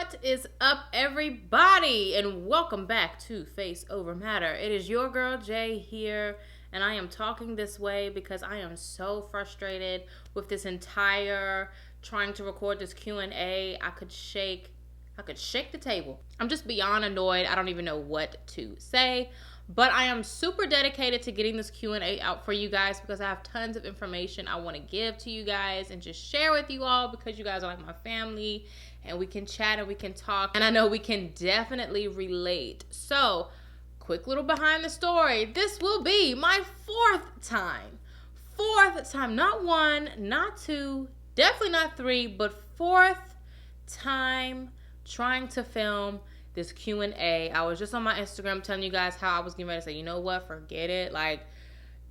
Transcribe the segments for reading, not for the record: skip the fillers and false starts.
What is up, everybody, and welcome back to Face Over Matter. It is your girl Jay here, and I am talking this way because I am so frustrated with this entire trying to record this Q&A. I could shake the table. I'm just beyond annoyed. I don't even know what to say. But I am super dedicated to getting this Q&A out for you guys because I have tons of information I want to give to you guys and just share with you all because you guys are like my family and we can chat and we can talk. And I know we can definitely relate. So, quick little behind the story. This will be my fourth time. Not one, not two, definitely not three, but fourth time trying to film this Q&A. I was just on my Instagram telling you guys how I was getting ready to say, you know what, forget it. Like,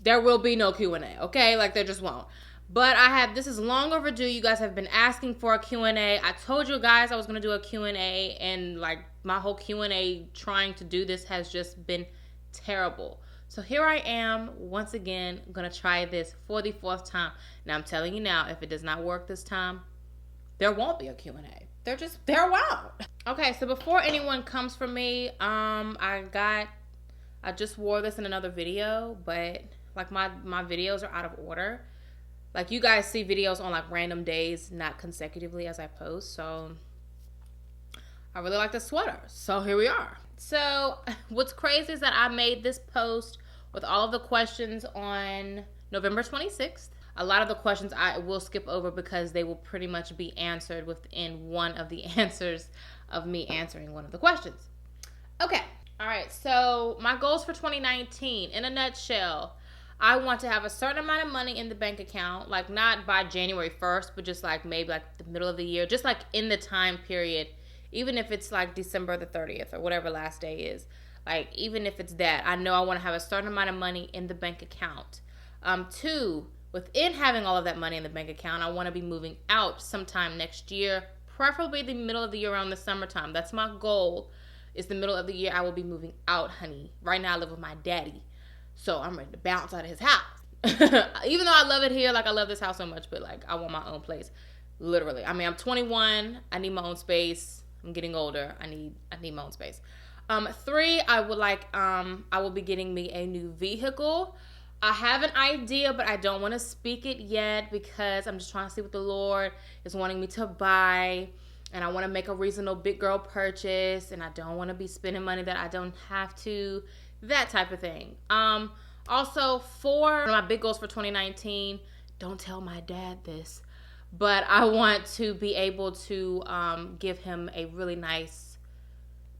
there will be no Q&A, okay? Like, there just won't. But this is long overdue. You guys have been asking for a Q&A. I told you guys I was going to do a Q&A, and, like, my whole Q&A trying to do this has just been terrible. So here I am, once again, going to try this for the fourth time. Now, I'm telling you now, if it does not work this time, there won't be a Q&A. They're wild. Okay, so before anyone comes for me, I just wore this in another video, but like my videos are out of order. Like you guys see videos on like random days, not consecutively as I post. So I really like this sweater. So here we are. So what's crazy is that I made this post with all of the questions on November 26th. A lot of the questions I will skip over because they will pretty much be answered within one of the answers of me answering one of the questions. Okay. All right. So my goals for 2019, in a nutshell, I want to have a certain amount of money in the bank account, like not by January 1st, but just like maybe like the middle of the year, just like in the time period, even if it's like December the 30th or whatever last day is. Like even if it's that, I know I want to have a certain amount of money in the bank account. Two, within having all of that money in the bank account, I want to be moving out sometime next year, preferably the middle of the year around the summertime. That's my goal, is the middle of the year I will be moving out, honey. Right now I live with my daddy, so I'm ready to bounce out of his house. Even though I love it here, like I love this house so much, but like I want my own place, literally. I mean, I'm 21, I need my own space. I'm getting older, I need my own space. Three, I will be getting me a new vehicle. I have an idea, but I don't want to speak it yet because I'm just trying to see what the Lord is wanting me to buy. And I want to make a reasonable big girl purchase. And I don't want to be spending money that I don't have to. That type of thing. Also, one of my big goals for 2019, don't tell my dad this, but I want to be able to give him a really nice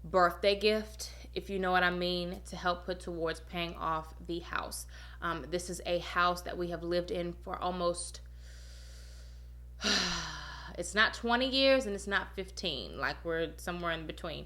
birthday gift, if you know what I mean, to help put towards paying off the house. This is a house that we have lived in for almost, it's not 20 years and it's not 15. Like we're somewhere in between.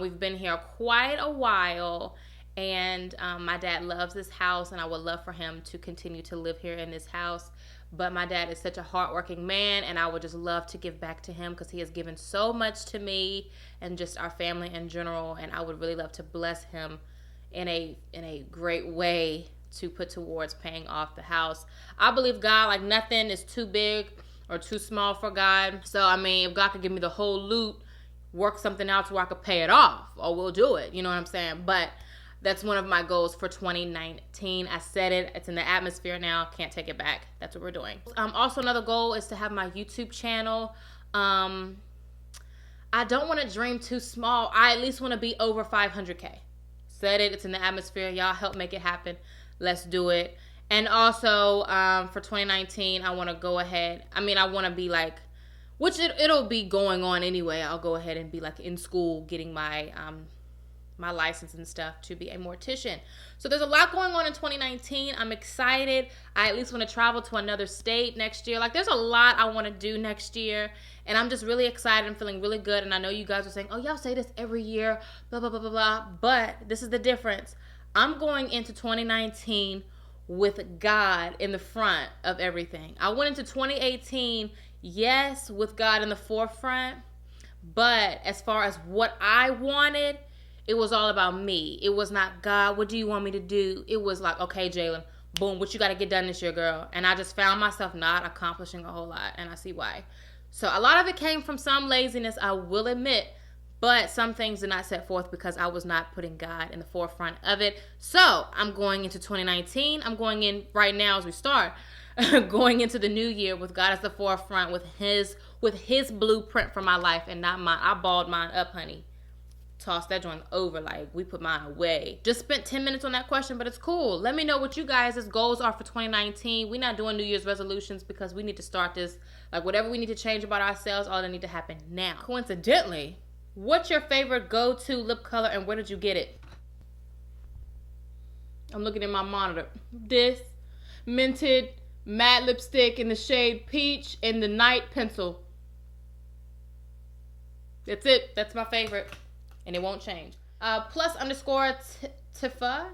We've been here quite a while, and my dad loves this house, and I would love for him to continue to live here in this house. But my dad is such a hardworking man, and I would just love to give back to him because he has given so much to me and just our family in general. And I would really love to bless him in a great way to put towards paying off the house. I believe God, like nothing is too big or too small for God. So, I mean, if God could give me the whole loot, work something out to where I could pay it off, or we'll do it. You know what I'm saying? But that's one of my goals for 2019. I said it. It's in the atmosphere now. Can't take it back. That's what we're doing. Also, another goal is to have my YouTube channel. I don't want to dream too small. I at least want to be over 500K. Said it. It's in the atmosphere. Y'all help make it happen. Let's do it. And also, for 2019, I want to go ahead. I mean, I want to be like, which it'll be going on anyway. I'll go ahead and be like in school getting my my license and stuff to be a mortician. So there's a lot going on in 2019. I'm excited. I at least want to travel to another state next year. Like there's a lot I want to do next year, and I'm just really excited. I'm feeling really good. And I know you guys are saying, oh, y'all say this every year, blah, blah, blah, blah, blah. But this is the difference. I'm going into 2019 with God in the front of everything. I went into 2018, yes, with God in the forefront. But as far as what I wanted, it was all about me. It was not, God, what do you want me to do? It was like, okay, Jalen, boom, what you got to get done this year, girl? And I just found myself not accomplishing a whole lot, and I see why. So a lot of it came from some laziness, I will admit. But some things did not set forth because I was not putting God in the forefront of it. So I'm going into 2019. I'm going in right now as we start, going into the new year with God as the forefront, with his blueprint for my life and not mine. I balled mine up, honey. Toss that joint over, like we put mine away. Just spent 10 minutes on that question, but it's cool. Let me know what you guys' goals are for 2019. We're not doing New Year's resolutions because we need to start this, like whatever we need to change about ourselves, all that need to happen now. Coincidentally, what's your favorite go-to lip color and where did you get it? I'm looking at my monitor. This minted matte lipstick in the shade Peach in the Night Pencil. That's it. That's my favorite. And it won't change. Plus underscore Tifa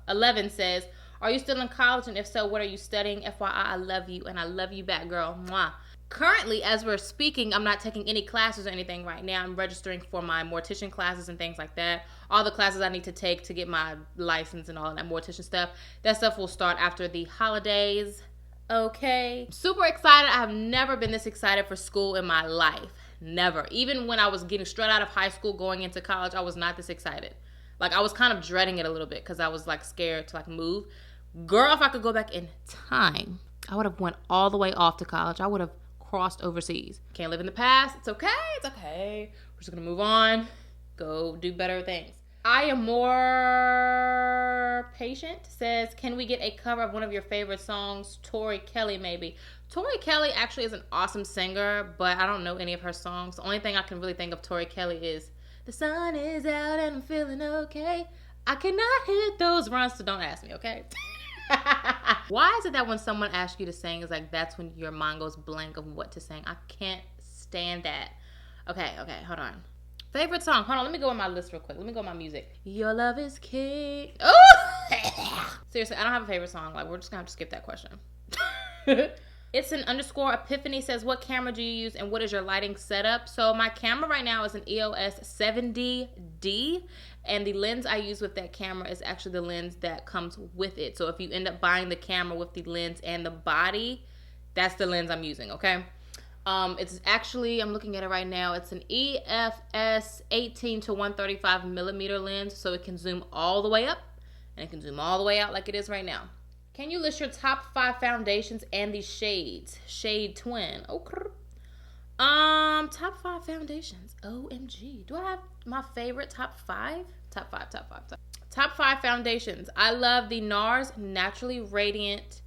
11 says, are you still in college? And if so, what are you studying? FYI, I love you. And I love you back, girl. Mwah. Currently, as we're speaking, I'm not taking any classes or anything right now. I'm registering for my mortician classes and things like that. All the classes I need to take to get my license and all that mortician stuff. That stuff will start after the holidays. Okay. Super excited. I have never been this excited for school in my life. Never. Even when I was getting straight out of high school going into college, I was not this excited. Like, I was kind of dreading it a little bit because I was like scared to like move. Girl, if I could go back in time, I would have went all the way off to college. I would have crossed overseas. Can't live in the past. It's okay. It's okay. We're just gonna move on. Go do better things. I am more patient says, can we get a cover of one of your favorite songs? Tori Kelly, maybe. Tori Kelly actually is an awesome singer, but I don't know any of her songs. The only thing I can really think of Tori Kelly is, the sun is out and I'm feeling okay. I cannot hit those runs, so don't ask me, okay? Why is it that when someone asks you to sing, it's like that's when your mind goes blank of what to sing? I can't stand that. Okay, hold on. Favorite song. Hold on, let me go on my list real quick. Let me go on my music. Your love is king. Oh! Seriously, I don't have a favorite song. Like, we're just gonna have to skip that question. It's an underscore Epiphany says, what camera do you use and what is your lighting setup? So my camera right now is an EOS 70D, and the lens I use with that camera is actually the lens that comes with it. So if you end up buying the camera with the lens and the body, that's the lens I'm using, okay? It's actually, I'm looking at it right now, it's an EFS 18 to 135 millimeter lens, so it can zoom all the way up and it can zoom all the way out like it is right now. Can you list your top 5 foundations and the shades? Shade Twin. Okay. Top 5 foundations. OMG. Do I have my favorite top 5? Top 5 foundations. I love the NARS Naturally Radiant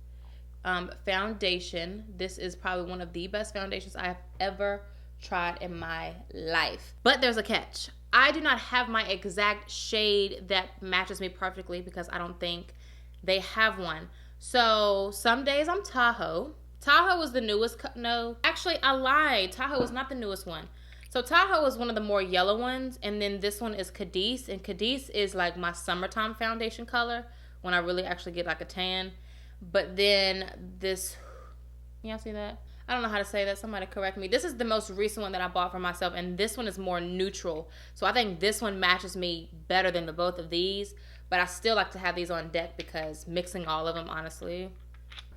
foundation. This is probably one of the best foundations I have ever tried in my life. But there's a catch. I do not have my exact shade that matches me perfectly because I don't think they have one. So some days I'm Tahoe. Tahoe was the newest. No, actually I lied. Tahoe is not the newest one. So Tahoe is one of the more yellow ones. And then this one is Cadiz. And Cadiz is like my summertime foundation color when I really actually get like a tan. But then this, y'all see that? I don't know how to say that. Somebody correct me. This is the most recent one that I bought for myself. And this one is more neutral. So I think this one matches me better than the both of these. But I still like to have these on deck because mixing all of them, honestly.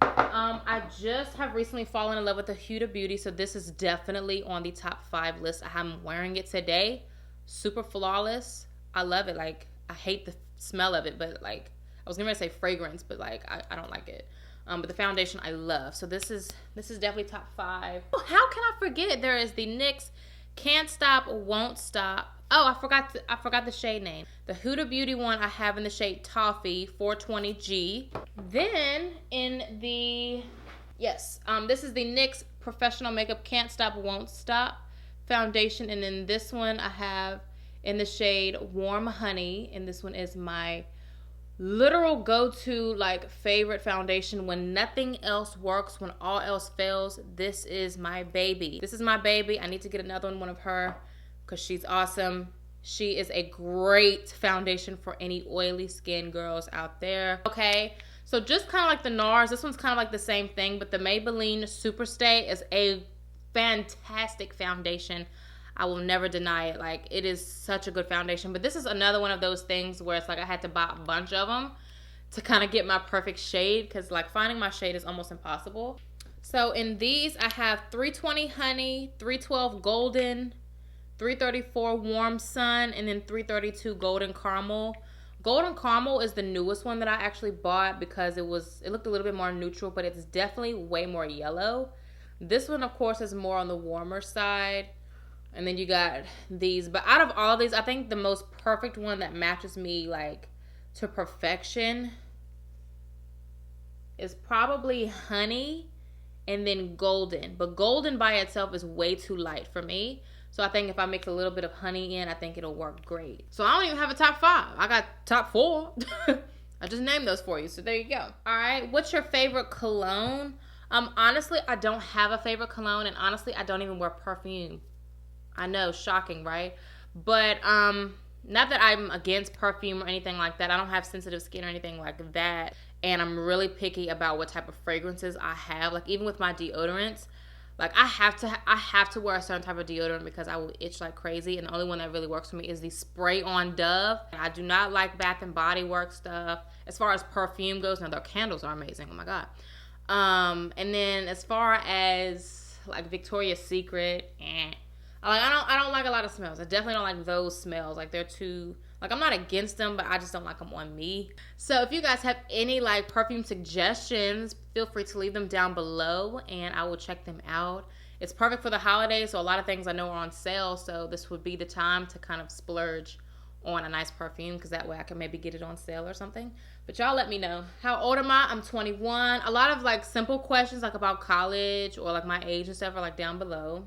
I just have recently fallen in love with the Huda Beauty. So this is definitely on the top 5 list. I'm wearing it today. Super flawless. I love it. Like, I hate the smell of it. But, like, I was going to say fragrance. But, like, I don't like it. But the foundation I love. So this is definitely top 5. Oh, how can I forget? There is the NYX Can't Stop, Won't Stop. Oh, I forgot the shade name. The Huda Beauty one I have in the shade Toffee 420G. Then in the, yes, this is the NYX Professional Makeup Can't Stop, Won't Stop foundation. And then this one I have in the shade Warm Honey. And this one is my literal go-to like favorite foundation when nothing else works, when all else fails. This is my baby. This is my baby. I need to get another one of her because she's awesome. She is a great foundation for any oily skin girls out there. Okay, so just kind of like the NARS, this one's kind of like the same thing, but the Maybelline Superstay is a fantastic foundation. I will never deny it. Like, it is such a good foundation. But this is another one of those things where it's like I had to buy a bunch of them to kind of get my perfect shade, because like finding my shade is almost impossible. So in these I have 320 Honey, 312 Golden, 334 Warm Sun, and then 332 Golden Caramel. Golden Caramel is the newest one that I actually bought because it looked a little bit more neutral, but it's definitely way more yellow. This one, of course, is more on the warmer side. And then you got these. But out of all these, I think the most perfect one that matches me like to perfection is probably honey and then golden. But golden by itself is way too light for me. So I think if I mix a little bit of honey in, I think it'll work great. So I don't even have a top 5. I got top 4. I just named those for you. So there you go. All right. What's your favorite cologne? Honestly, I don't have a favorite cologne. And honestly, I don't even wear perfume. I know, shocking, right? But not that I'm against perfume or anything like that. I don't have sensitive skin or anything like that. And I'm really picky about what type of fragrances I have. Like even with my deodorants, like I have to wear a certain type of deodorant because I will itch like crazy. And the only one that really works for me is the spray on Dove. I do not like Bath and Body Works stuff. As far as perfume goes, now their candles are amazing. Oh my God. And then as far as like Victoria's Secret, I don't like a lot of smells. I definitely don't like those smells. Like they're too, like I'm not against them, but I just don't like them on me. So if you guys have any like perfume suggestions, feel free to leave them down below and I will check them out. It's perfect for the holidays, so a lot of things I know are on sale, so this would be the time to kind of splurge on a nice perfume because that way I can maybe get it on sale or something. But y'all let me know. How old am I? I'm 21. A lot of like simple questions like about college or like my age and stuff are like down below.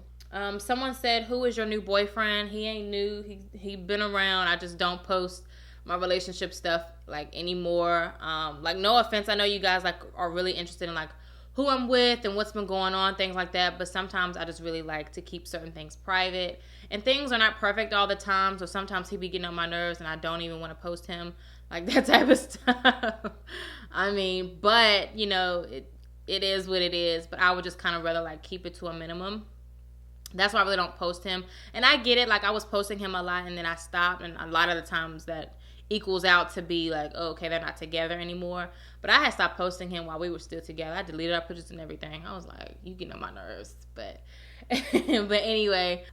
Someone said, who is your new boyfriend? He ain't new. He been around. I just don't post my relationship stuff like anymore. Like no offense. I know you guys like are really interested in like who I'm with and what's been going on, things like that. But sometimes I just really like to keep certain things private. And things are not perfect all the time. So sometimes he be getting on my nerves and I don't even want to post him. Like that type of stuff. I mean, but you know, it is what it is. But I would just kind of rather like keep it to a minimum. That's why I really don't post him. And I get it. Like, I was posting him a lot, and then I stopped. And a lot of the times that equals out to be like, oh, okay, they're not together anymore. But I had stopped posting him while we were still together. I deleted our pictures and everything. I was like, you getting on my nerves. But but anyway,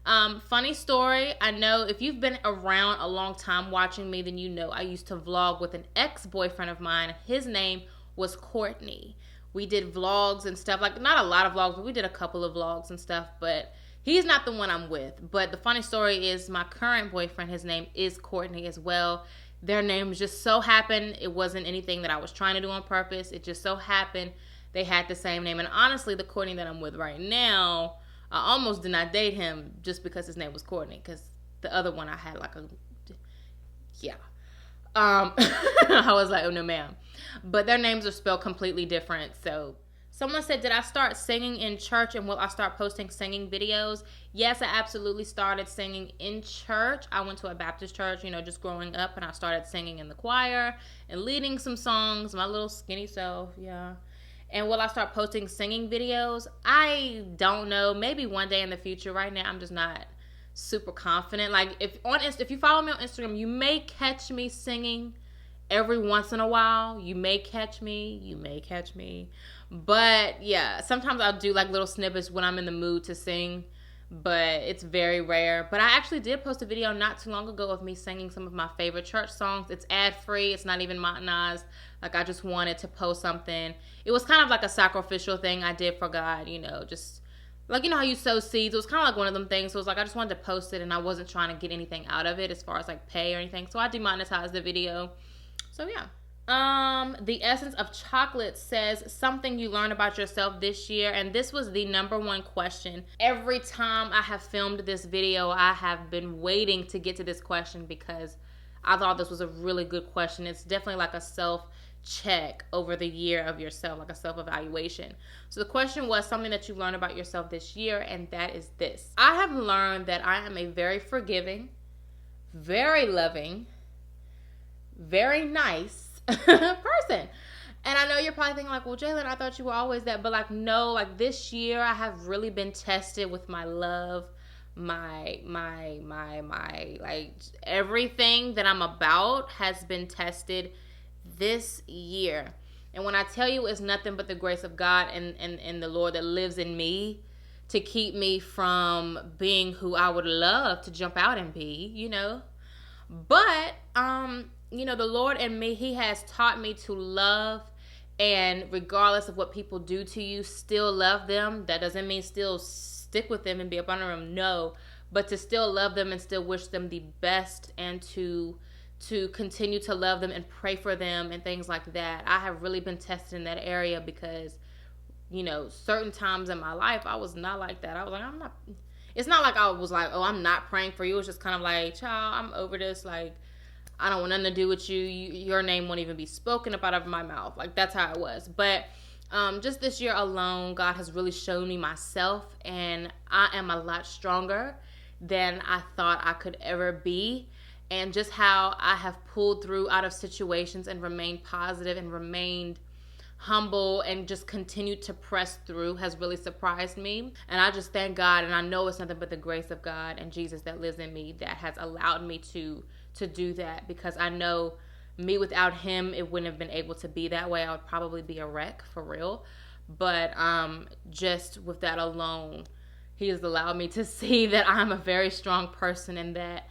funny story. I know if you've been around a long time watching me, then you know I used to vlog with an ex-boyfriend of mine. His name was Courtney. We did vlogs and stuff. Like, not a lot of vlogs, but we did a couple of vlogs and stuff. But he's not the one I'm with. But the funny story is my current boyfriend, his name is Courtney as well. Their names just so happened. It wasn't anything that I was trying to do on purpose. It just so happened they had the same name. And honestly, the Courtney that I'm with right now, I almost did not date him just because his name was Courtney. Because the other one I had like a, yeah. I was like, oh no ma'am. But their names are spelled completely different. So someone said, did I start singing in church and will I start posting singing videos? Yes, I absolutely started singing in church. I went to a Baptist church, you know, just growing up, and I started singing in the choir and leading some songs, my little skinny self, yeah. And will I start posting singing videos? I don't know. Maybe one day in the future. Right now, I'm just not super confident. Like, if you follow me on Instagram, you may catch me singing every once in a while. You may catch me. But yeah, sometimes I'll do like little snippets when I'm in the mood to sing, but it's very rare. But I actually did post a video not too long ago of me singing some of my favorite church songs. It's ad-free. It's not even monetized. Like, I just wanted to post something. It was kind of like a sacrificial thing I did for God, you know, just like, you know how you sow seeds. It was kind of like one of them things. So it was like, I just wanted to post it and I wasn't trying to get anything out of it as far as like pay or anything. So I demonetized the video. So yeah. The Essence of Chocolate says something you learned about yourself this year, and this was the #1 question. Every time I have filmed this video, I have been waiting to get to this question because I thought this was a really good question. It's definitely like a self-check over the year of yourself, like a self-evaluation. So the question was something that you learned about yourself this year, and that is this. I have learned that I am a very forgiving, very loving, very nice person. And I know you're probably thinking like, well, Jalen, I thought you were always that. But like, no, like this year I have really been tested with my love, my like everything that I'm about has been tested this year. And when I tell you it's nothing but the grace of God and the Lord that lives in me, to keep me from being who I would love to jump out and be, But the Lord and me, He has taught me to love, and regardless of what people do to you, still love them. That doesn't mean still stick with them and be up under them, no, but to still love them and still wish them the best, and to continue to love them and pray for them and things like that. I have really been tested in that area because certain times in my life I was not like that. I was like, I'm not. It's not like I was like, oh, I'm not praying for you. It's just kind of like, child, I'm over this. Like, I don't want nothing to do with you. Your name won't even be spoken up out of my mouth. Like, that's how it was. But just this year alone, God has really shown me myself, and I am a lot stronger than I thought I could ever be. And just how I have pulled through out of situations and remained positive and remained humble and just continued to press through has really surprised me. And I just thank God, and I know it's nothing but the grace of God and Jesus that lives in me that has allowed me to do that, because I know me without Him, it wouldn't have been able to be that way. I would probably be a wreck for real. But just with that alone, He has allowed me to see that I'm a very strong person, and that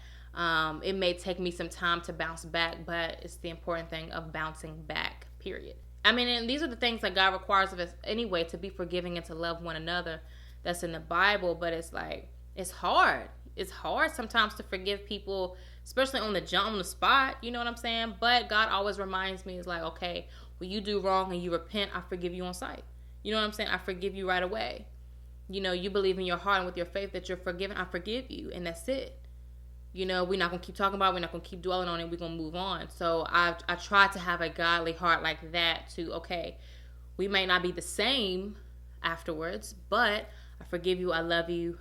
it may take me some time to bounce back, but it's the important thing of bouncing back, period. I mean, and these are the things that God requires of us anyway, to be forgiving and to love one another. That's in the Bible, but it's like, it's hard. It's hard sometimes to forgive people, especially on the spot, you know what I'm saying? But God always reminds me, it's like, okay, when you do wrong and you repent, I forgive you on sight. You know what I'm saying? I forgive you right away. You believe in your heart and with your faith that you're forgiven, I forgive you, and that's it. We're not going to keep talking about it. We're not going to keep dwelling on it. We're going to move on. So I try to have a godly heart like that to, okay, we may not be the same afterwards, but I forgive you. I love you.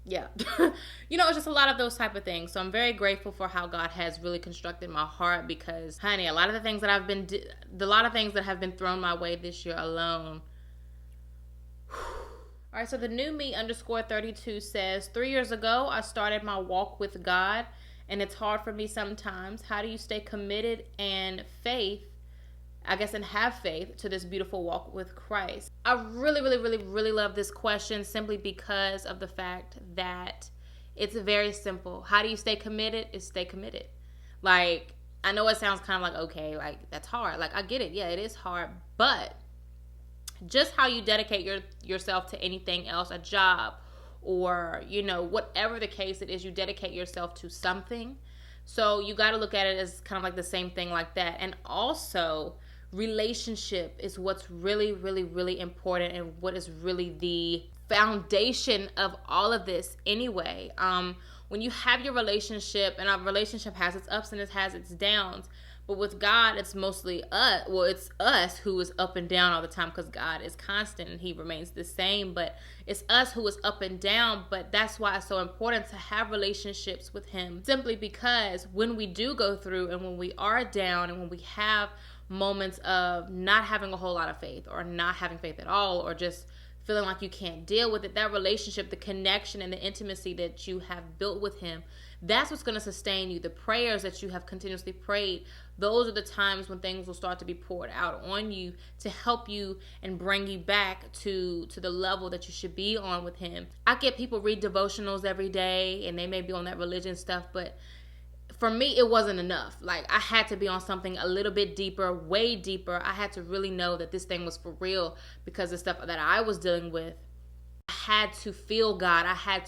Yeah. It's just a lot of those type of things. So I'm very grateful for how God has really constructed my heart, because, honey, a lot of the things that have been thrown my way this year alone. All right, so the new me _32 says, 3 years ago, I started my walk with God, and it's hard for me sometimes. How do you stay committed and have faith to this beautiful walk with Christ? I really, really, really, really love this question, simply because of the fact that it's very simple. How do you stay committed? Is stay committed. Like, I know it sounds kind of like, okay, like, that's hard. Like, I get it. Yeah, it is hard, but just how you dedicate yourself to anything else, a job, or, whatever the case it is, you dedicate yourself to something. So you got to look at it as kind of like the same thing like that. And also, relationship is what's really, really, really important, and what is really the foundation of all of this anyway. When you have your relationship, and a relationship has its ups and it has its downs, but with God, it's mostly us. Well, it's us who is up and down all the time, because God is constant and He remains the same. But it's us who is up and down. But that's why it's so important to have relationships with Him. Simply because when we do go through, and when we are down, and when we have moments of not having a whole lot of faith, or not having faith at all, or just feeling like you can't deal with it, that relationship, the connection and the intimacy that you have built with Him, that's what's going to sustain you. The prayers that you have continuously prayed, those are the times when things will start to be poured out on you to help you and bring you back to the level that you should be on with Him. I get people read devotionals every day, and they may be on that religion stuff, but for me, it wasn't enough. Like, I had to be on something a little bit deeper, way deeper. I had to really know that this thing was for real, because the stuff that I was dealing with, I had to feel God. I had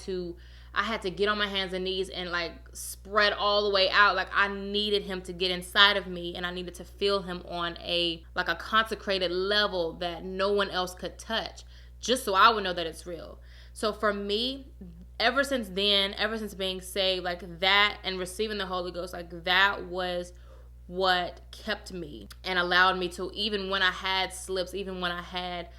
to get on my hands and knees and like spread all the way out. Like, I needed Him to get inside of me, and I needed to feel Him on a consecrated level that no one else could touch, just so I would know that it's real. So for me, ever since then, ever since being saved, like that, and receiving the Holy Ghost, like that was what kept me and allowed me to, even when I had slips, even when I had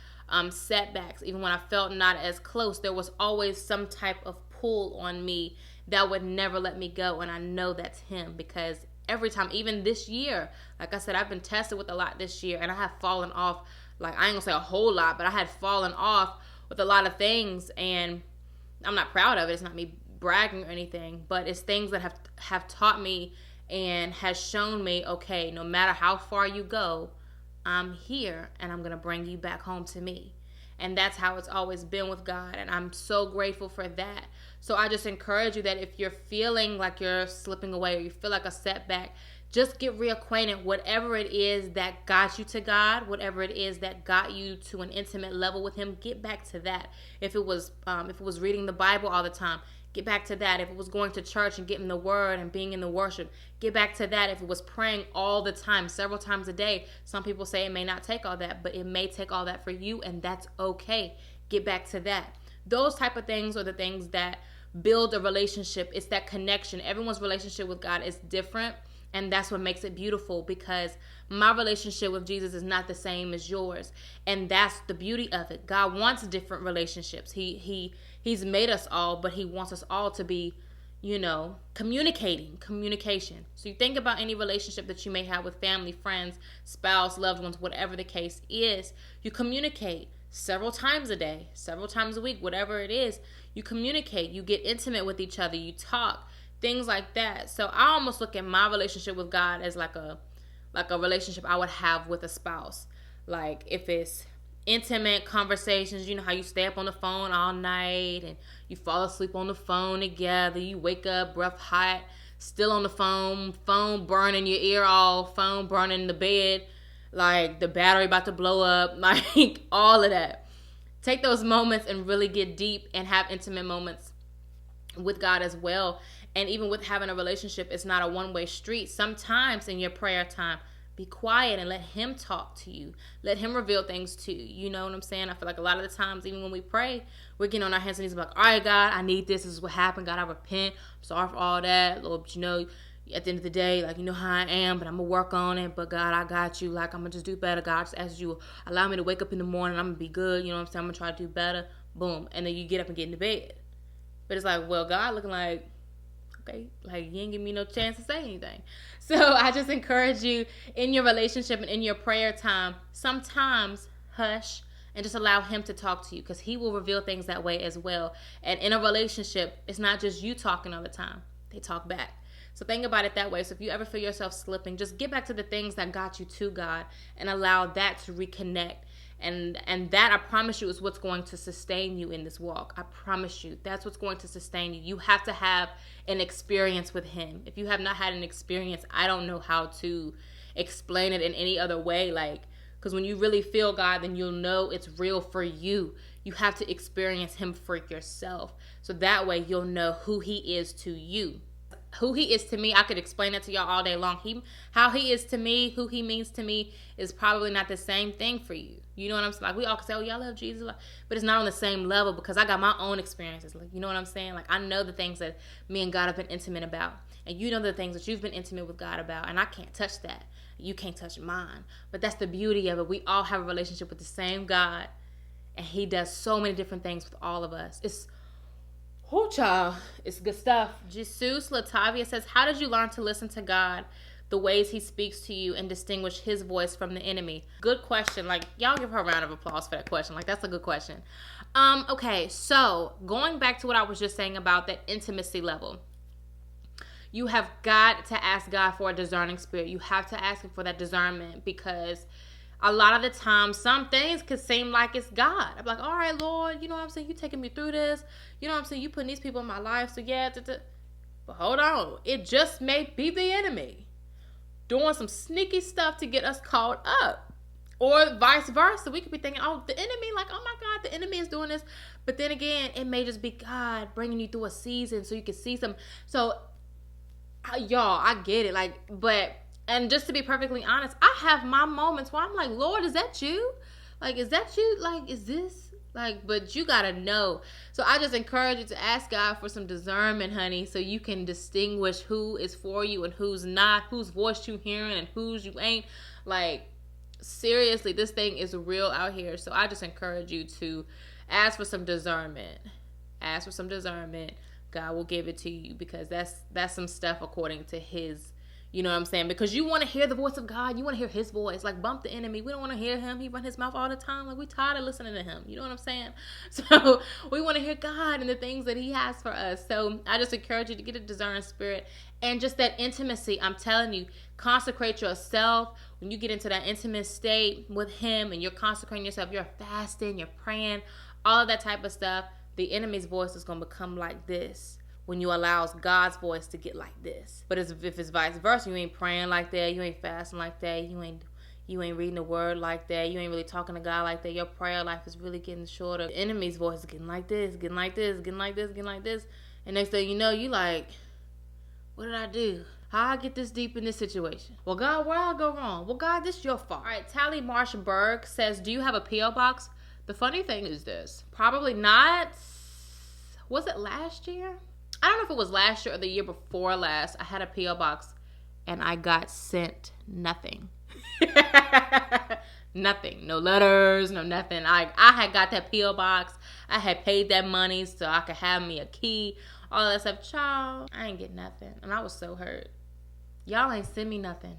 setbacks, even when I felt not as close, there was always some type of pull on me that would never let me go. And I know that's Him, because every time, even this year, like I said, I've been tested with a lot this year, and I have fallen off. Like, I ain't gonna say a whole lot, but I had fallen off with a lot of things, and I'm not proud of it. It's not me bragging or anything, but it's things that have taught me and has shown me, okay, no matter how far you go, I'm here, and I'm going to bring you back home to me. And that's how it's always been with God. And I'm so grateful for that. So I just encourage you that if you're feeling like you're slipping away or you feel like a setback, just get reacquainted. Whatever it is that got you to God, whatever it is that got you to an intimate level with Him, get back to that. If it was reading the Bible all the time, get back to that. If it was going to church and getting the word and being in the worship, get back to that. If it was praying all the time, several times a day, some people say it may not take all that, but it may take all that for you, and that's okay. Get back to that. Those type of things are the things that build a relationship. It's that connection. Everyone's relationship with God is different. And that's what makes it beautiful, because my relationship with Jesus is not the same as yours. And that's the beauty of it. God wants different relationships. He's made us all, but He wants us all to be, communication. So you think about any relationship that you may have with family, friends, spouse, loved ones, whatever the case is. You communicate several times a day, several times a week, whatever it is. You communicate. You get intimate with each other. You talk. Things like that. So I almost look at my relationship with God as like a relationship I would have with a spouse. Like if it's intimate conversations, you know how you stay up on the phone all night and you fall asleep on the phone together. You wake up breath hot, still on the phone burning your ear off, phone burning the bed, like the battery about to blow up, like all of that. Take those moments and really get deep and have intimate moments with God as well. And even with having a relationship, it's not a one-way street. Sometimes in your prayer time, be quiet and let Him talk to you. Let Him reveal things to you. You know what I'm saying? I feel like a lot of the times, even when we pray, we're getting on our hands and knees like, all right, God, I need this. This is what happened. God, I repent. I'm sorry for all that. Lord, but at the end of the day, like, you know how I am, but I'm going to work on it. But God, I got you. Like, I'm going to just do better. God, just as you allow me to wake up in the morning, I'm going to be good. You know what I'm saying? I'm going to try to do better. Boom. And then you get up and get into bed. But it's like, well, God looking like, okay, like you ain't give me no chance to say anything. So I just encourage you in your relationship and in your prayer time, sometimes hush and just allow Him to talk to you, because He will reveal things that way as well. And in a relationship, it's not just you talking all the time. They talk back. So think about it that way. So if you ever feel yourself slipping, just get back to the things that got you to God and allow that to reconnect. And that, I promise you, is what's going to sustain you in this walk. I promise you, that's what's going to sustain you. You have to have an experience with Him. If you have not had an experience, I don't know how to explain it in any other way. Like, because when you really feel God, then you'll know it's real for you. You have to experience Him for yourself. So that way you'll know who He is to you. Who He is to me, I could explain that to y'all all day long. How He is to me, who He means to me, is probably not the same thing for you. You know what I'm saying? Like, we all can say, oh, y'all love Jesus, but it's not on the same level, because I got my own experiences. Like, you know what I'm saying? Like, I know the things that me and God have been intimate about, and you know the things that you've been intimate with God about, and I can't touch that. You can't touch mine. But that's the beauty of it. We all have a relationship with the same God, and He does so many different things with all of us. Child, it's good stuff. Jesus Latavia says, how did you learn to listen to God, the ways He speaks to you, and distinguish His voice from the enemy? Good question. Like, y'all give her a round of applause for that question. Like, that's a good question. Okay, so going back to what I was just saying about that intimacy level, you have got to ask God for a discerning spirit. You have to ask Him for that discernment, because a lot of the time, some things could seem like it's God. I'm like, all right, Lord, you know what I'm saying? You taking me through this. You know what I'm saying? You putting these people in my life. So yeah, but hold on. It just may be the enemy doing some sneaky stuff to get us caught up. Or vice versa. We could be thinking, oh, the enemy, like, oh my God, the enemy is doing this. But then again, it may just be God bringing you through a season so you can see some. So, y'all, I get it. Like, and just to be perfectly honest, I have my moments where I'm like, Lord, is that you? Like, is that you? Like, is this? Like, but you got to know. So I just encourage you to ask God for some discernment, honey, so you can distinguish who is for you and who's not, whose voice you hearing and whose you ain't. Like, seriously, this thing is real out here. So I just encourage you to ask for some discernment. Ask for some discernment. God will give it to you, because that's some stuff according to His, You know what I'm saying? Because you want to hear the voice of God. You want to hear his voice. Like, bump the enemy. We don't want to hear him. He run his mouth all the time. Like, we tired of listening to him. You know what I'm saying? So we want to hear God and the things that he has for us. So I just encourage you to get a discerning spirit and just that intimacy. I'm telling you, consecrate yourself. When you get into that intimate state with him and you're consecrating yourself, you're fasting, you're praying, all of that type of stuff, the enemy's voice is going to become like this when you allow God's voice to get like this. But if it's vice versa, you ain't praying like that, you ain't fasting like that, you ain't reading the word like that, you ain't really talking to God like that, your prayer life is really getting shorter. The enemy's voice is getting like this, getting like this, getting like this, getting like this. And next thing you know, you like, what did I do? How I get this deep in this situation? Well, God, where I go wrong? Well, God, this is your fault. All right, Tally Marsh Berg says, do you have a P.O. box? The funny thing is this. Probably not. Was it last year? I don't know if it was last year or the year before last. I had a P.O. box and I got sent nothing. Nothing. No letters, no nothing. I had got that P.O. box. I had paid that money so I could have me a key. All that stuff. Child, I ain't get nothing. And I was so hurt. Y'all ain't send me nothing.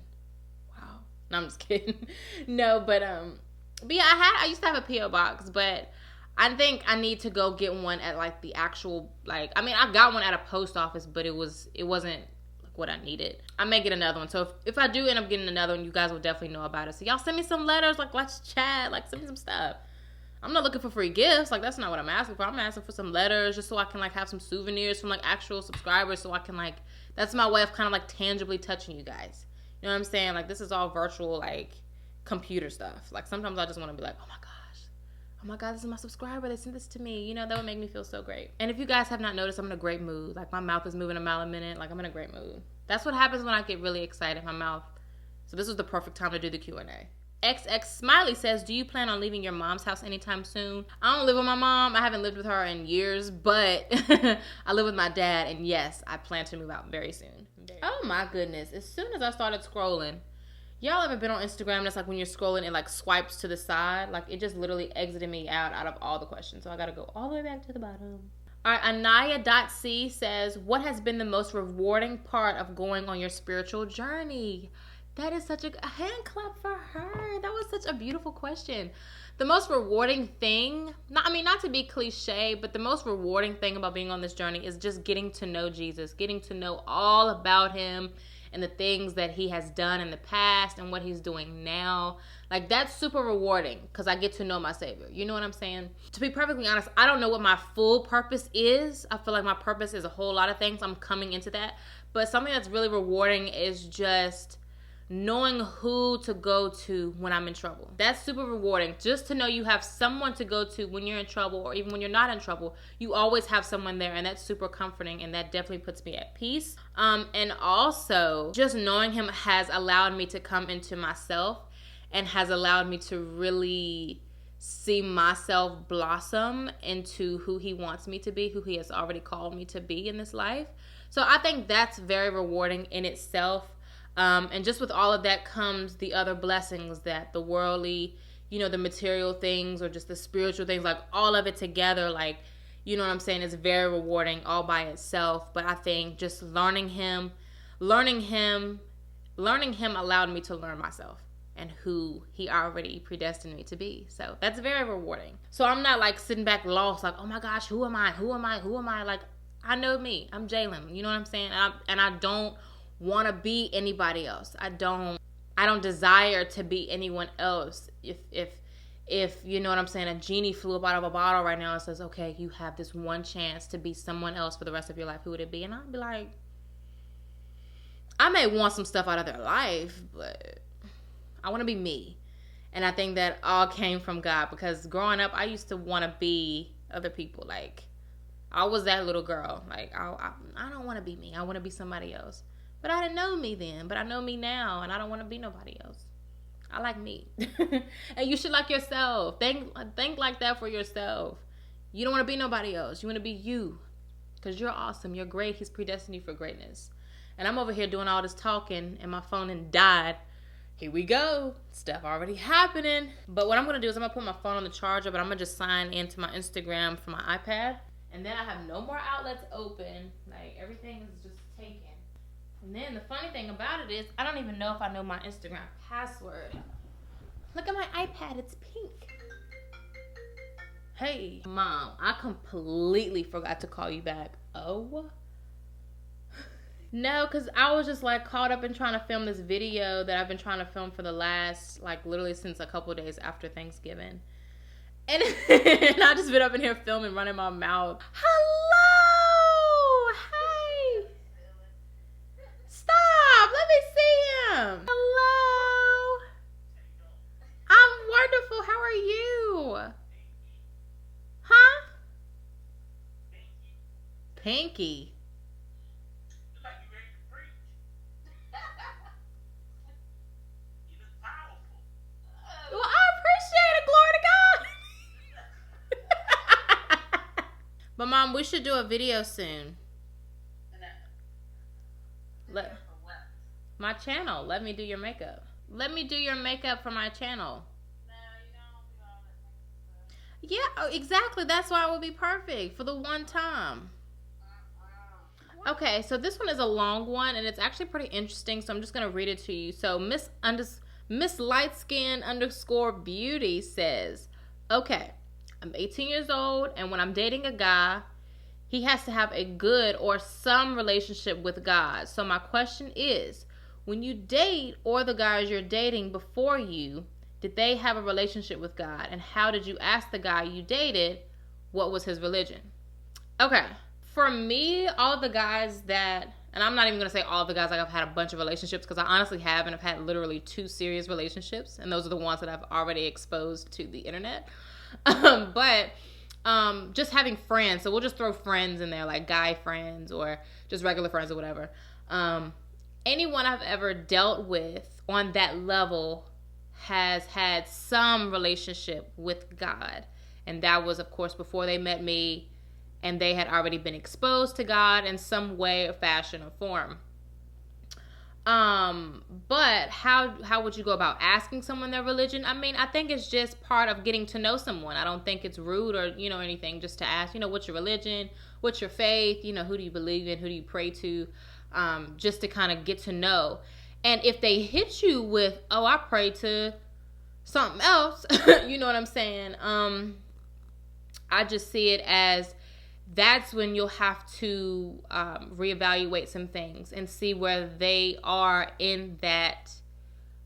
Wow. No, I'm just kidding. No, but yeah, I used to have a P.O. box, but I think I need to go get one at like the actual, like, I mean, I got one at a post office, but it wasn't like what I needed. I may get another one. So if I do end up getting another one, you guys will definitely know about it. So y'all send me some letters, like let's chat, like send me some stuff. I'm not looking for free gifts. Like, that's not what I'm asking for. I'm asking for some letters just so I can like have some souvenirs from like actual subscribers, so I can like, that's my way of kind of like tangibly touching you guys. You know what I'm saying? Like, this is all virtual, like computer stuff. Like, sometimes I just want to be like, oh my God, this is my subscriber. They sent this to me. You know, that would make me feel so great. And if you guys have not noticed, I'm in a great mood. Like, my mouth is moving a mile a minute. Like, I'm in a great mood. That's what happens when I get really excited, my mouth. So this was the perfect time to do the Q&A. XX Smiley says, do you plan on leaving your mom's house anytime soon? I don't live with my mom. I haven't lived with her in years, but I live with my dad. And yes, I plan to move out very soon. Oh my goodness. As soon as I started scrolling, y'all ever been on Instagram? That's like when you're scrolling, it like swipes to the side. Like, it just literally exited me out of all the questions. So I got to go all the way back to the bottom. All right, Anaya.c says, what has been the most rewarding part of going on your spiritual journey? That is such a hand clap for her. That was such a beautiful question. The most rewarding thing, not to be cliche, but the most rewarding thing about being on this journey is just getting to know Jesus, getting to know all about him and the things that he has done in the past and what he's doing now. Like, that's super rewarding because I get to know my Savior. You know what I'm saying? To be perfectly honest, I don't know what my full purpose is. I feel like my purpose is a whole lot of things. I'm coming into that. But something that's really rewarding is just knowing who to go to when I'm in trouble. That's super rewarding. Just to know you have someone to go to when you're in trouble, or even when you're not in trouble, you always have someone there, and that's super comforting, and that definitely puts me at peace. And also, just knowing him has allowed me to come into myself and has allowed me to really see myself blossom into who he wants me to be, who he has already called me to be in this life. So I think that's very rewarding in itself. And just with all of that comes the other blessings that the worldly, the material things or just the spiritual things, like all of it together, like, you know what I'm saying, is very rewarding all by itself. But I think just learning him allowed me to learn myself and who he already predestined me to be. So that's very rewarding. So I'm not like sitting back lost, like, oh my gosh, who am I? Like, I know me. I'm Jalen. You know what I'm saying? And I don't want to be anybody else. I don't desire to be anyone else. If you know what I'm saying, a genie flew up out of a bottle right now and says, okay, you have this one chance to be someone else for the rest of your life, who would it be? And I'd be like, I may want some stuff out of their life, but I want to be me. And I think that all came from God, because growing up, I used to want to be other people. Like, I was that little girl. Like, I don't want to be me. I want to be somebody else. But I didn't know me then, but I know me now, and I don't want to be nobody else. I like me. And you should like yourself. Think like that for yourself. You don't want to be nobody else. You want to be you, because you're awesome. You're great. He's predestined you for greatness. And I'm over here doing all this talking, and my phone had died. Here we go. Stuff already happening. But what I'm going to do is I'm going to put my phone on the charger, but I'm going to just sign into my Instagram from my iPad. And then I have no more outlets open. Like, everything is just taken. And then the funny thing about it is, I don't even know if I know my Instagram password. Look at my iPad, it's pink. Hey, Mom, I completely forgot to call you back. Oh? No, because I was just like caught up in trying to film this video that I've been trying to film for the last, like literally since a couple days after Thanksgiving. And, and I just been up in here filming, running my mouth. Hello! Hi! Stop! Let me see him! Hello! I'm wonderful. How are you? Huh? Pinky. Well, I appreciate it. Glory to God. But Mom, we should do a video soon. My channel. Let me do your makeup. Let me do your makeup for my channel. Yeah, exactly. That's why it would be perfect for the one time. Okay, so this one is a long one, and it's actually pretty interesting, so I'm just going to read it to you. So Miss Lightskin _ Beauty says, okay, I'm 18 years old, and when I'm dating a guy, he has to have a good or some relationship with God. So my question is, when you date or the guys you're dating before you, did they have a relationship with God? And how did you ask the guy you dated what was his religion? Okay. For me, all of the guys that, and I'm not even going to say all of the guys, like I've had a bunch of relationships, because I honestly have, and I've had literally 2 serious relationships, and those are the ones that I've already exposed to the internet. But just having friends, so we'll just throw friends in there, like guy friends or just regular friends or whatever. Anyone I've ever dealt with on that level has had some relationship with God. And that was, of course, before they met me, and they had already been exposed to God in some way or fashion or form. But how would you go about asking someone their religion? I mean, I think it's just part of getting to know someone. I don't think it's rude or, anything just to ask, what's your religion? What's your faith? Who do you believe in? Who do you pray to? Just to kind of get to know. And if they hit you with, oh, I pray to something else, you know what I'm saying? I just see it as that's when you'll have to reevaluate some things and see where they are in that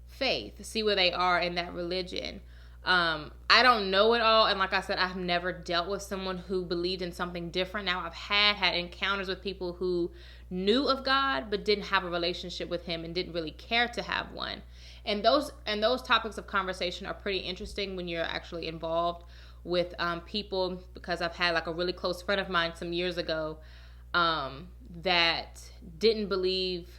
faith, see where they are in that religion. I don't know it all, and like I said, I've never dealt with someone who believed in something different. Now, I've had encounters with people who knew of God but didn't have a relationship with him and didn't really care to have one. And those topics of conversation are pretty interesting when you're actually involved with people, because I've had like a really close friend of mine some years ago that didn't believe.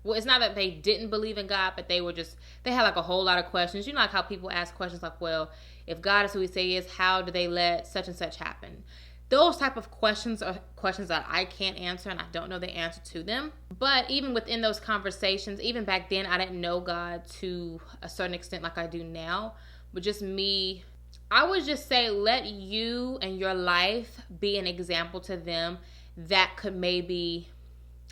Well, it's not that they didn't believe in God, but they had like a whole lot of questions. Like how people ask questions like, well, if God is who he say he is, how do they let such and such happen? Those type of questions are questions that I can't answer, and I don't know the answer to them. But even within those conversations, even back then, I didn't know God to a certain extent like I do now. But just me, I would just say let you and your life be an example to them that could maybe,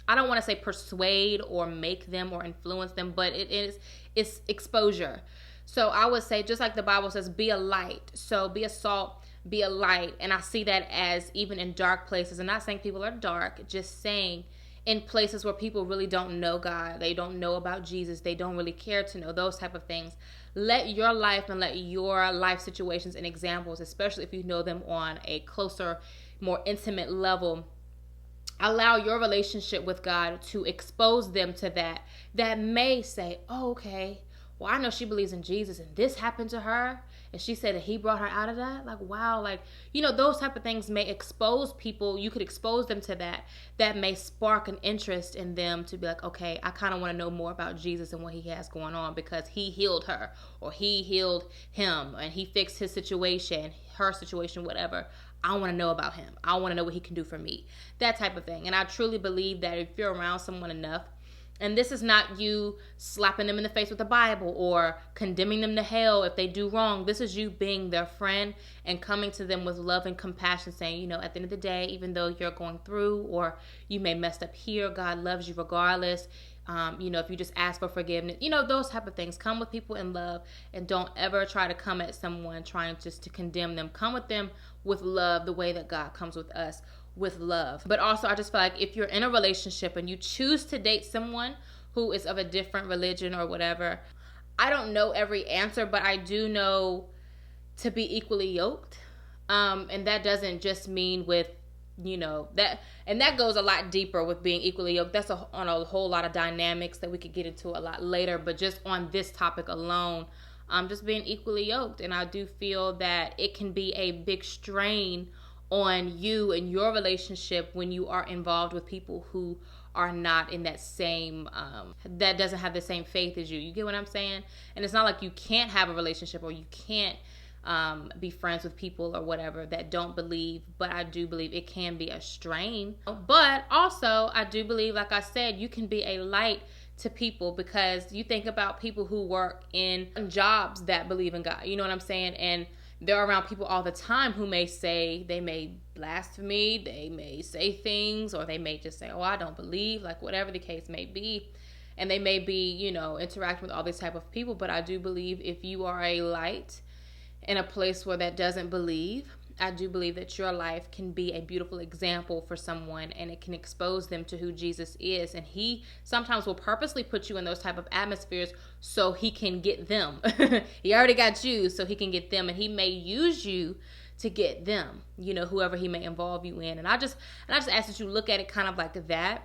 I don't want to say persuade or make them or influence them, but it's exposure. So I would say, just like the Bible says, be a light. So be a salt, be a light. And I see that as even in dark places. I'm not saying people are dark, just saying in places where people really don't know God, they don't know about Jesus, they don't really care to know, those type of things. Let your life and let your life situations and examples, especially if you know them on a closer, more intimate level, allow your relationship with God to expose them to that may say, oh, okay, well, I know she believes in Jesus and this happened to her and she said that he brought her out of that. Like, wow, like, those type of things may expose people. You could expose them to that may spark an interest in them to be like, okay, I kind of want to know more about Jesus and what he has going on, because he healed her or he healed him and he fixed his situation, her situation, whatever. I want to know about him. I want to know what he can do for me. That type of thing. And I truly believe that if you're around someone enough, and this is not you slapping them in the face with the Bible or condemning them to hell if they do wrong. This is you being their friend and coming to them with love and compassion, saying, at the end of the day, even though you're going through or you may messed up here, God loves you regardless. If you just ask for forgiveness, those type of things. Come with people in love, and don't ever try to come at someone trying just to condemn them. Come with them with love, the way that God comes with us, with love. But also, I just feel like if you're in a relationship and you choose to date someone who is of a different religion or whatever, I don't know every answer, but I do know to be equally yoked. And that doesn't just mean with, that, and that goes a lot deeper with being equally yoked. That's on a whole lot of dynamics that we could get into a lot later, but just on this topic alone, just being equally yoked. And I do feel that it can be a big strain on you and your relationship when you are involved with people who are not in that same, that doesn't have the same faith as you. You get what I'm saying? And it's not like you can't have a relationship or you can't be friends with people or whatever that don't believe, but I do believe it can be a strain. But also, I do believe, like I said, you can be a light to people, because you think about people who work in jobs that believe in God. You know what I'm saying? And they're around people all the time who they may blaspheme, they may say things, or they may just say, oh, I don't believe, like whatever the case may be. And they may be, interacting with all these type of people. But I do believe if you are a light in a place where that doesn't believe, I do believe that your life can be a beautiful example for someone, and it can expose them to who Jesus is. And he sometimes will purposely put you in those type of atmospheres so he can get them. He already got you, so he can get them, and he may use you to get them, whoever he may involve you in. And I just ask that you look at it kind of like that,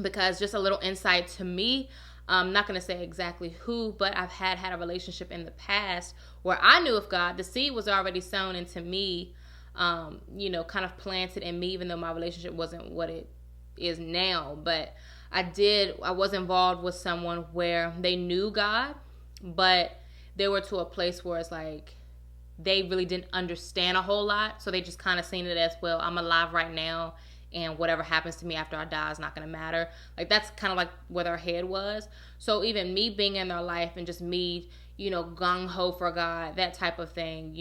because just a little insight to me, I'm not going to say exactly who, but I've had a relationship in the past where I knew of God. The seed was already sown into me, kind of planted in me, even though my relationship wasn't what it is now. But I was involved with someone where they knew God, but they were to a place where it's like they really didn't understand a whole lot. So they just kind of seen it as, well, I'm alive right now, and whatever happens to me after I die is not going to matter. Like, that's kind of like where their head was. So even me being in their life and just me, gung-ho for God, that type of thing,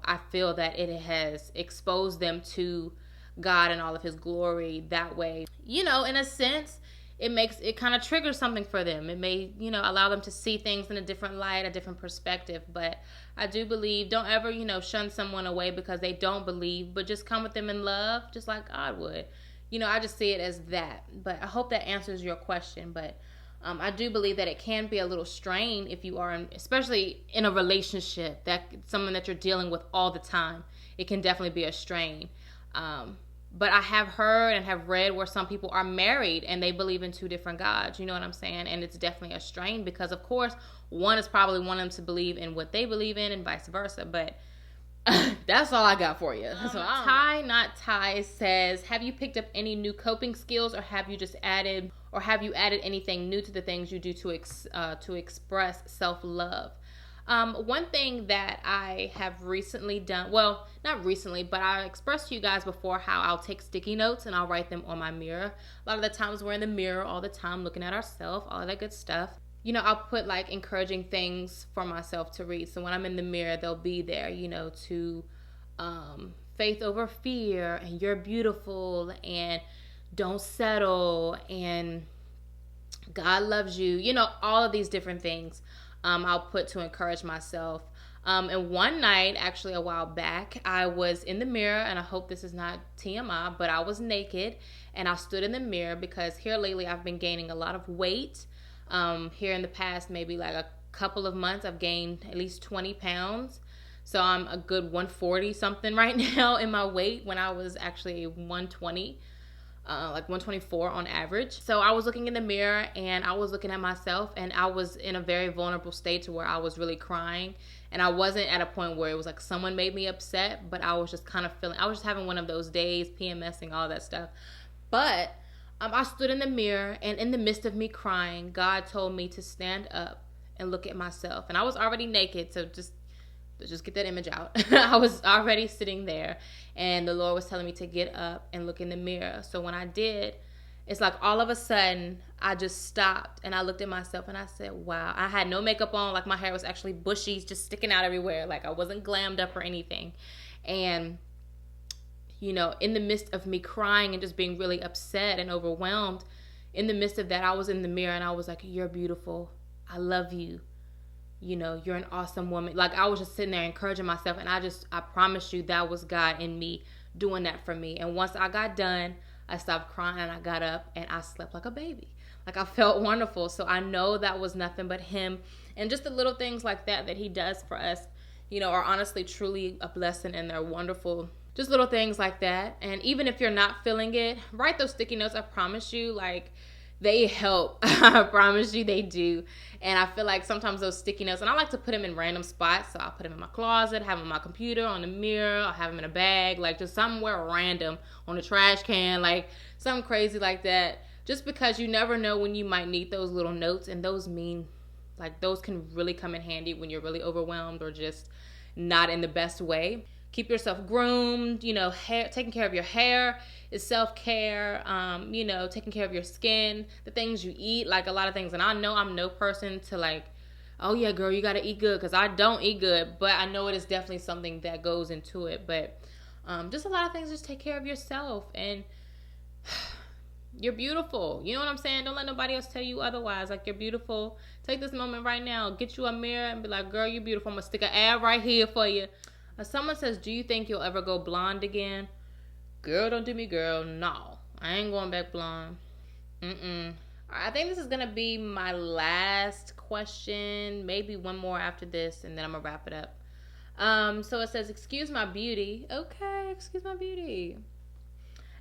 I feel that it has exposed them to God and all of his glory that way. In a sense, it kind of triggers something for them. It may, allow them to see things in a different light, a different perspective. But I do believe, don't ever, shun someone away because they don't believe, but just come with them in love, just like God would. I just see it as that. But I hope that answers your question. But I do believe that it can be a little strain if you are, especially in a relationship, that someone that you're dealing with all the time. It can definitely be a strain. But I have heard and have read where some people are married and they believe in two different gods. You know what I'm saying? And it's definitely a strain because, of course, one is probably wanting them to believe in what they believe in and vice versa. But that's all I got for you. Ty Not Ty says, have you picked up any new coping skills, or have you added anything new to the things you do to express self-love? One thing that I have recently done, well, not recently, but I expressed to you guys before how I'll take sticky notes and I'll write them on my mirror. A lot of the times we're in the mirror all the time looking at ourselves, all of that good stuff. I'll put like encouraging things for myself to read. So when I'm in the mirror, they'll be there, to faith over fear, and you're beautiful, and don't settle, and God loves you, all of these different things. I'll put to encourage myself. And one night, actually a while back, I was in the mirror, and I hope this is not TMI, but I was naked, and I stood in the mirror because here lately I've been gaining a lot of weight. Here in the past, maybe like a couple of months, I've gained at least 20 pounds. So I'm a good 140 something right now in my weight, when I was actually 120. Like 124 on average. So I was looking in the mirror and I was looking at myself, and I was in a very vulnerable state to where I was really crying. And I wasn't at a point where it was like someone made me upset, but I was just kind of I was just having one of those days, PMSing, all that stuff. But I stood in the mirror, and in the midst of me crying, God told me to stand up and look at myself. And I was already naked, so just get that image out. I was already sitting there, and the Lord was telling me to get up and look in the mirror. So when I did, it's like all of a sudden I just stopped and I looked at myself and I said, wow. I had no makeup on, like my hair was actually bushy, just sticking out everywhere, like I wasn't glammed up or anything. And in the midst of me crying and just being really upset and overwhelmed, in the midst of that, I was in the mirror and I was like, you're beautiful. I love you. You know, you're an awesome woman. Like, I was just sitting there encouraging myself. And I promise you, that was God in me doing that for me. And once I got done, I stopped crying and I got up and I slept like a baby. Like, I felt wonderful. So I know that was nothing but him. And just the little things like that he does for us, you know, are honestly truly a blessing, and they're wonderful. Just little things like that. And even if you're not feeling it, write those sticky notes. I promise you, like, they help. I promise you they do. And I feel like sometimes those sticky notes, and I like to put them in random spots. So I'll put them in my closet, have them on my computer, on the mirror, I'll have them in a bag, like just somewhere random, on a trash can, like something crazy like that. Just because you never know when you might need those little notes, and those can really come in handy when you're really overwhelmed or just not in the best way. Keep yourself groomed, you know, taking care of your hair is self-care, you know, taking care of your skin, the things you eat, like a lot of things. And I know I'm no person to like, oh yeah, girl, you got to eat good, because I don't eat good, but I know it is definitely something that goes into it. But just a lot of things, just take care of yourself, and you're beautiful. You know what I'm saying? Don't let nobody else tell you otherwise. Like, you're beautiful. Take this moment right now, get you a mirror and be like, girl, you're beautiful. I'm going to stick an ad right here for you. Someone says, do you think you'll ever go blonde again? Girl, don't do me, girl. No, I ain't going back blonde. I think this is going to be my last question. Maybe one more after this, and then I'm going to wrap it up. So it says, excuse my beauty. Okay, excuse my beauty.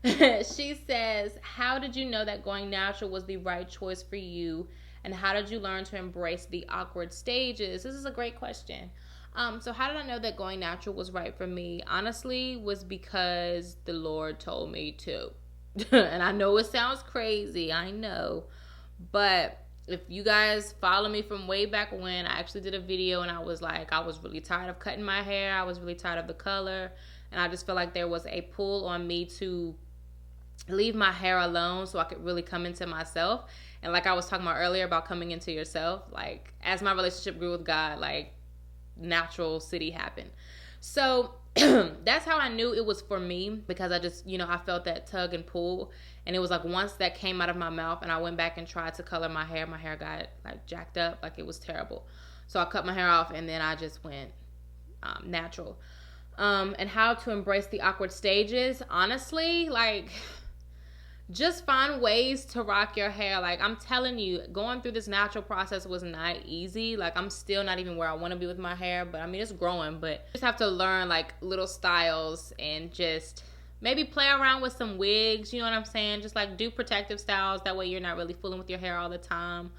She says, how did you know that going natural was the right choice for you? And how did you learn to embrace the awkward stages? This is a great question. So how did I know that going natural was right for me? Honestly, was because the Lord told me to. And I know it sounds crazy, I know. But if you guys follow me from way back when, I actually did a video and I was like, I was really tired of cutting my hair. I was really tired of the color. And I just felt like there was a pull on me to leave my hair alone so I could really come into myself. And like I was talking about earlier about coming into yourself, like as my relationship grew with God, like natural city happened. So that's how I knew it was for me, because I just, you know, I felt that tug and pull. And it was like once that came out of my mouth and I went back and tried to color my hair got like jacked up, like it was terrible. So I cut my hair off and then I just went natural. And how to embrace the awkward stages, honestly, like just find ways to rock your hair. Like, I'm telling you, going through this natural process was not easy. Like, I'm still not even where I want to be with my hair, but I mean, it's growing. But you just have to learn like little styles and just maybe play around with some wigs. You know what I'm saying? Just like do protective styles. That way you're not really fooling with your hair all the time.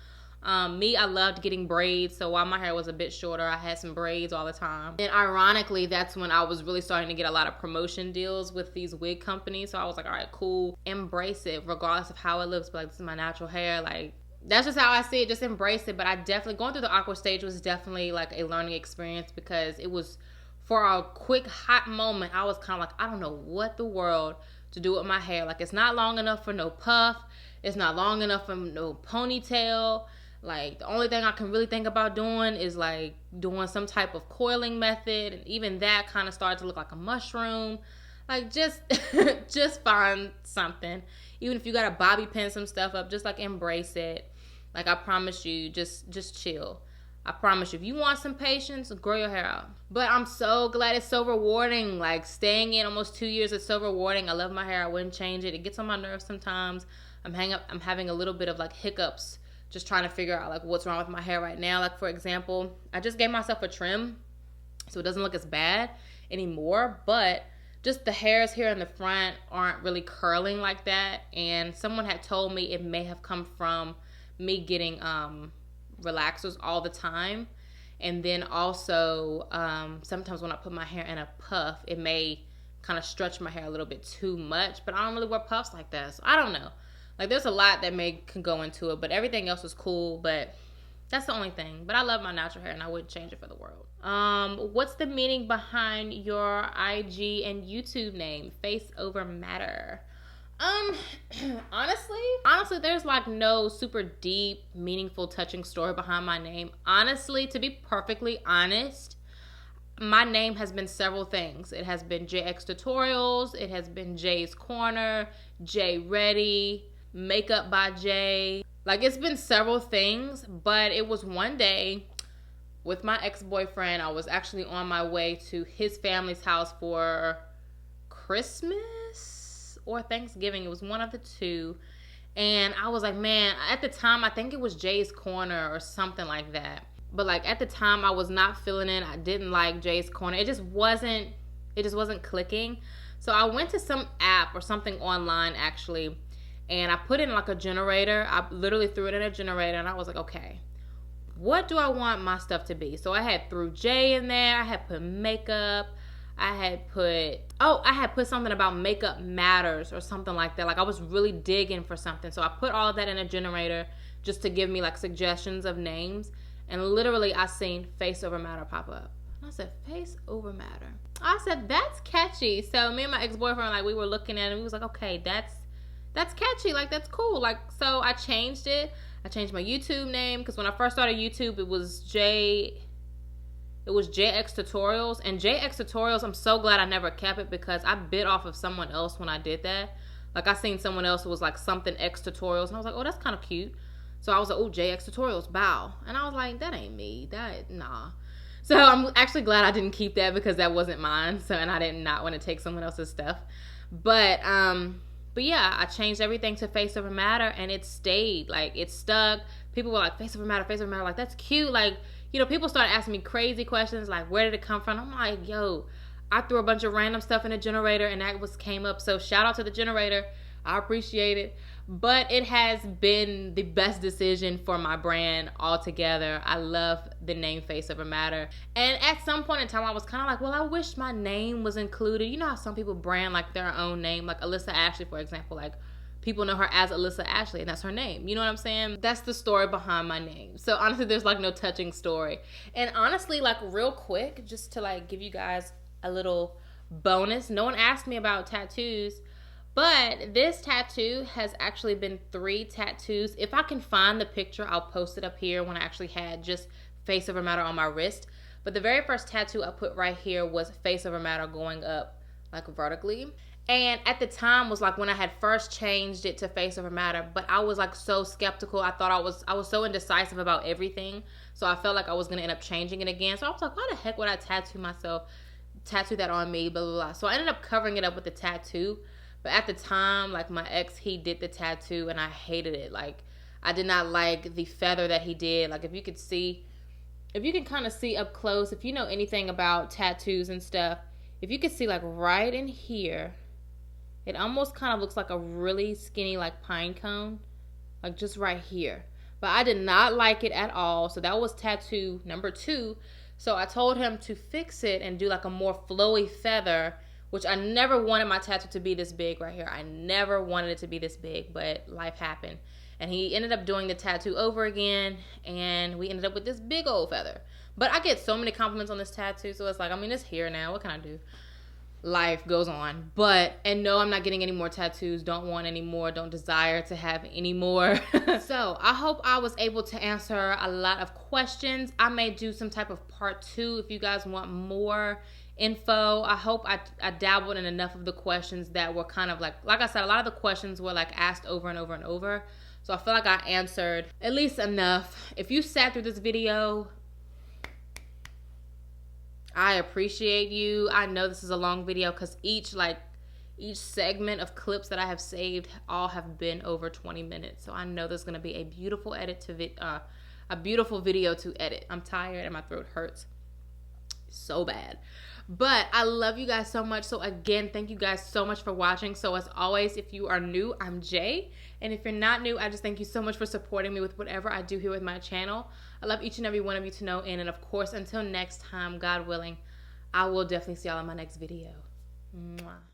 Me, I loved getting braids. So while my hair was a bit shorter, I had some braids all the time. And ironically, that's when I was really starting to get a lot of promotion deals with these wig companies. So I was like, all right, cool. Embrace it regardless of how it looks. But like, this is my natural hair. Like, that's just how I see it. Just embrace it. But I definitely, going through the awkward stage was definitely like a learning experience, because it was for a quick hot moment. I was kind of like, I don't know what the world to do with my hair. Like, it's not long enough for no puff. It's not long enough for no ponytail. Like, the only thing I can really think about doing is like doing some type of coiling method, and even that kind of started to look like a mushroom. Like, just just find something. Even if you gotta bobby pin some stuff up, just like embrace it. Like, I promise you, just chill. I promise you, if you want some patience, grow your hair out. But I'm so glad it's so rewarding. Like, staying in almost 2 years is so rewarding. I love my hair. I wouldn't change it. It gets on my nerves sometimes. I'm having a little bit of like hiccups, just trying to figure out like what's wrong with my hair right now. Like, for example, I just gave myself a trim so it doesn't look as bad anymore, but just the hairs here in the front aren't really curling like that. And someone had told me it may have come from me getting relaxers all the time. And then also sometimes when I put my hair in a puff, it may kind of stretch my hair a little bit too much, but I don't really wear puffs like that, so I don't know. Like, there's a lot that can go into it, but everything else was cool. But that's the only thing. But I love my natural hair, and I wouldn't change it for the world. What's the meaning behind your IG and YouTube name, Face Over Matter? Honestly, there's like no super deep, meaningful, touching story behind my name. Honestly, to be perfectly honest, my name has been several things. It has been JX Tutorials. It has been Jay's Corner, Jay Ready. Makeup by Jay. Like, it's been several things, but it was one day with my ex-boyfriend. I was actually on my way to his family's house for Christmas or Thanksgiving. It was one of the two. And I was like, man, at the time, I think it was Jay's Corner or something like that. But like at the time, I was not feeling it. I didn't like Jay's Corner. It just wasn't clicking. So I went to some app or something online actually, and I put in like a generator. I literally threw it in a generator, and I was like, okay, what do I want my stuff to be? So I had threw Jay in there. I had put makeup. I had put something about makeup matters or something like that. Like I was really digging for something. So I put all of that in a generator just to give me like suggestions of names. And literally I seen Face Over Matter pop up. And I said, Face Over Matter. I said, that's catchy. So me and my ex-boyfriend, like we were looking at it, and we was like, okay, that's catchy. Like that's cool. Like, so I changed it. I changed my YouTube name because when I first started YouTube, it was JX Tutorials. And JX Tutorials, I'm so glad I never kept it because I bit off of someone else when I did that. Like I seen someone else who was like something X Tutorials, and I was like, oh, that's kind of cute. So I was like, oh, JX Tutorials, bow. And I was like, that ain't me. Nah. So I'm actually glad I didn't keep that because that wasn't mine. So, and I did not want to take someone else's stuff. But yeah, I changed everything to Face Over Matter, and it stayed. Like, it stuck. People were like, Face Over Matter, Face Over Matter. Like, that's cute. Like, you know, people started asking me crazy questions, like, where did it come from? I'm like, yo, I threw a bunch of random stuff in a generator, and that came up. So shout out to the generator. I appreciate it. But it has been the best decision for my brand altogether. I love the name Face Over Matter. And at some point in time, I was kind of like, well, I wish my name was included. You know how some people brand like their own name, like Alyssa Ashley, for example. Like people know her as Alyssa Ashley, and that's her name. You know what I'm saying? That's the story behind my name. So honestly, there's like no touching story. And honestly, like real quick, just to like give you guys a little bonus. No one asked me about tattoos. But this tattoo has actually been 3 tattoos. If I can find the picture, I'll post it up here when I actually had just Face Over Matter on my wrist. But the very first tattoo I put right here was Face Over Matter going up like vertically. And at the time was like when I had first changed it to Face Over Matter, but I was like so skeptical. I thought I was so indecisive about everything. So I felt like I was going to end up changing it again. So I was like, why the heck would I tattoo that on me, blah, blah, blah. So I ended up covering it up with the tattoo. But at the time, like my ex, he did the tattoo and I hated it. Like I did not like the feather that he did. Like if you can kind of see up close, if you know anything about tattoos and stuff, if you could see like right in here, it almost kind of looks like a really skinny like pine cone. Like just right here. But I did not like it at all. So that was tattoo number 2. So I told him to fix it and do like a more flowy feather, which I never wanted my tattoo to be this big right here. I never wanted it to be this big, but life happened. And he ended up doing the tattoo over again, and we ended up with this big old feather. But I get so many compliments on this tattoo, so it's like, I mean, it's here now. What can I do? Life goes on. And no, I'm not getting any more tattoos. Don't want any more. Don't desire to have any more. So I hope I was able to answer a lot of questions. I may do some type of part 2 if you guys want more info. I hope I dabbled in enough of the questions that were kind of like I said, a lot of the questions were like asked over and over and over. So I feel like I answered at least enough. If you sat through this video, I appreciate you. I know this is a long video because each segment of clips that I have saved all have been over 20 minutes. So I know there's going to be a beautiful a beautiful video to edit. I'm tired and my throat hurts so bad. But I love you guys so much. So again, thank you guys so much for watching. So as always, if you are new, I'm Jay. And if you're not new, I just thank you so much for supporting me with whatever I do here with my channel. I love each and every one of you to know. And of course, until next time, God willing, I will definitely see y'all in my next video. Mwah.